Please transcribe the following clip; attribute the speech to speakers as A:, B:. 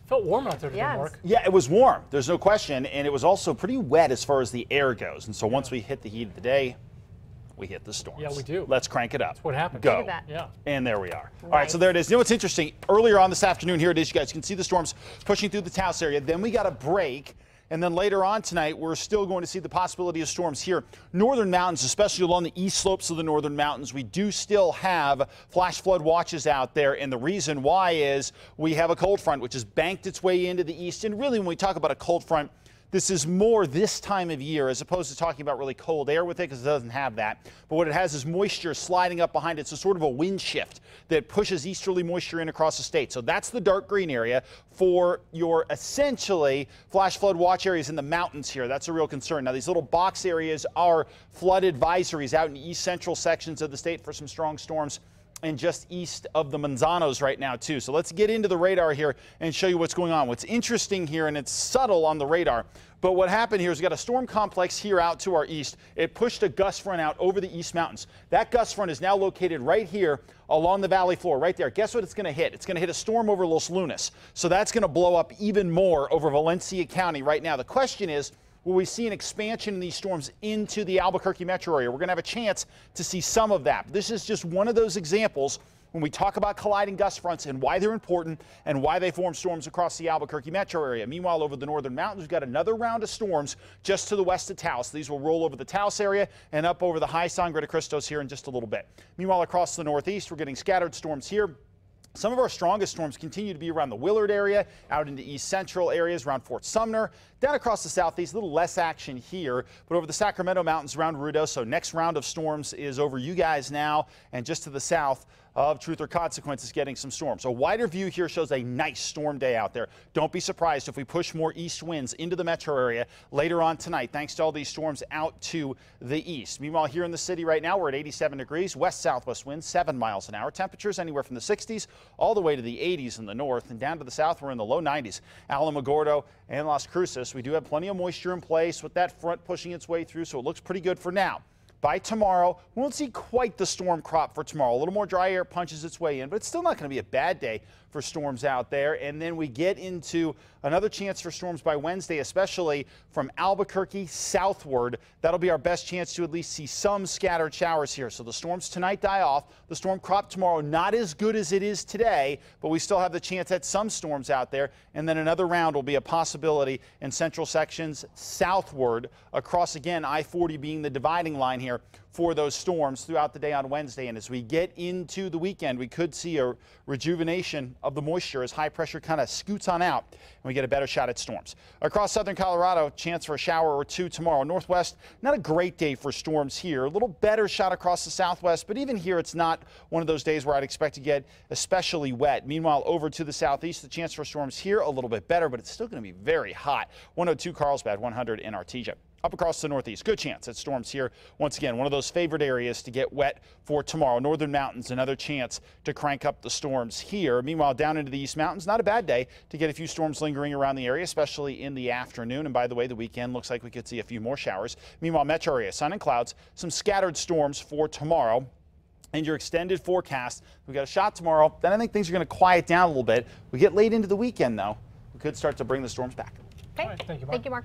A: Felt warm out there today, Mark.
B: Yeah, it was warm. There's no question. And it was also pretty wet as far as the air goes. And so once we hit the heat of the day, we hit the storms.
A: Yeah, we do.
B: Let's crank it up.
A: That's what happened.
B: Go.
C: Look at that.
A: Yeah.
B: And there we are.
C: Nice.
B: All right, so there it is. You know what's interesting? Earlier on this afternoon, here it is. You guys can see the storms pushing through the Taos area. Then we got a break. And then later on tonight, we're still going to see the possibility of storms here. Northern mountains, especially along the east slopes of the northern mountains, we do still have flash flood watches out there. And the reason why is we have a cold front, which has banked its way into the east. And really, when we talk about a cold front, this is more this time of year as opposed to talking about really cold air with it, because it doesn't have that. But what it has is moisture sliding up behind it. So sort of a wind shift that pushes easterly moisture in across the state. So that's the dark green area for your essentially flash flood watch areas in the mountains here. That's a real concern. Now these little box areas are flood advisories out in east central sections of the state for some strong storms, and just east of the Manzanos right now too. So let's get into the radar here and show you what's going on. What's interesting here, and it's subtle on the radar, but what happened here is we got a storm complex here out to our east. It pushed a gust front out over the east mountains. That gust front is now located right here along the valley floor, right there. Guess what it's going to hit? It's going to hit a storm over Los Lunas. So that's going to blow up even more over Valencia County right now. The question is, will we see an expansion in these storms into the Albuquerque metro area? We're going to have a chance to see some of that. This is just one of those examples when we talk about colliding gust fronts and why they're important and why they form storms across the Albuquerque metro area. Meanwhile, over the northern mountains, we've got another round of storms just to the west of Taos. These will roll over the Taos area and up over the high Sangre de Cristos here in just a little bit. Meanwhile, across the northeast, we're getting scattered storms here. Some of our strongest storms continue to be around the Willard area, out into east central areas around Fort Sumner, down across the southeast, a little less action here, but over the Sacramento Mountains around Ruidoso. Next round of storms is over you guys now, and just to the south of Truth or Consequences getting some storms. A wider view here shows a nice storm day out there. Don't be surprised if we push more east winds into the metro area later on tonight, thanks to all these storms out to the east. Meanwhile, here in the city right now, we're at 87 degrees, west-southwest winds, 7 miles an hour. Temperatures anywhere from the 60s all the way to the 80s in the north, and down to the south, we're in the low 90s. Alamogordo and Las Cruces, we do have plenty of moisture in place with that front pushing its way through, so it looks pretty good for now. By tomorrow, we won't see quite the storm crop for tomorrow. A little more dry air punches its way in, but it's still not going to be a bad day for storms out there. And then we get into another chance for storms by Wednesday, especially from Albuquerque southward. That'll be our best chance to at least see some scattered showers here. So the storms tonight die off. The storm crop tomorrow, not as good as it is today, but we still have the chance at some storms out there. And then another round will be a possibility in central sections southward across, again, I-40 being the dividing line here for those storms throughout the day on Wednesday. And as we get into the weekend, we could see a rejuvenation of the moisture as high pressure kind of scoots on out and we get a better shot at storms. Across southern Colorado, chance for a shower or two tomorrow. Northwest, not a great day for storms here. A little better shot across the southwest, but even here it's not one of those days where I'd expect to get especially wet. Meanwhile, over to the southeast, the chance for storms here a little bit better, but it's still going to be very hot. 102 Carlsbad, 100 in Artesia. Up across the northeast, good chance at storms here. Once again, one of those favorite areas to get wet for tomorrow. Northern mountains, another chance to crank up the storms here. Meanwhile, down into the east mountains, not a bad day to get a few storms lingering around the area, especially in the afternoon. And by the way, the weekend looks like we could see a few more showers. Meanwhile, metro area, sun and clouds, some scattered storms for tomorrow. And your extended forecast, we got a shot tomorrow. Then I think things are going to quiet down a little bit. We get late into the weekend, though. We could start to bring the storms back.
C: Okay.
A: All right, thank you, Mark.
C: Thank you, Mark.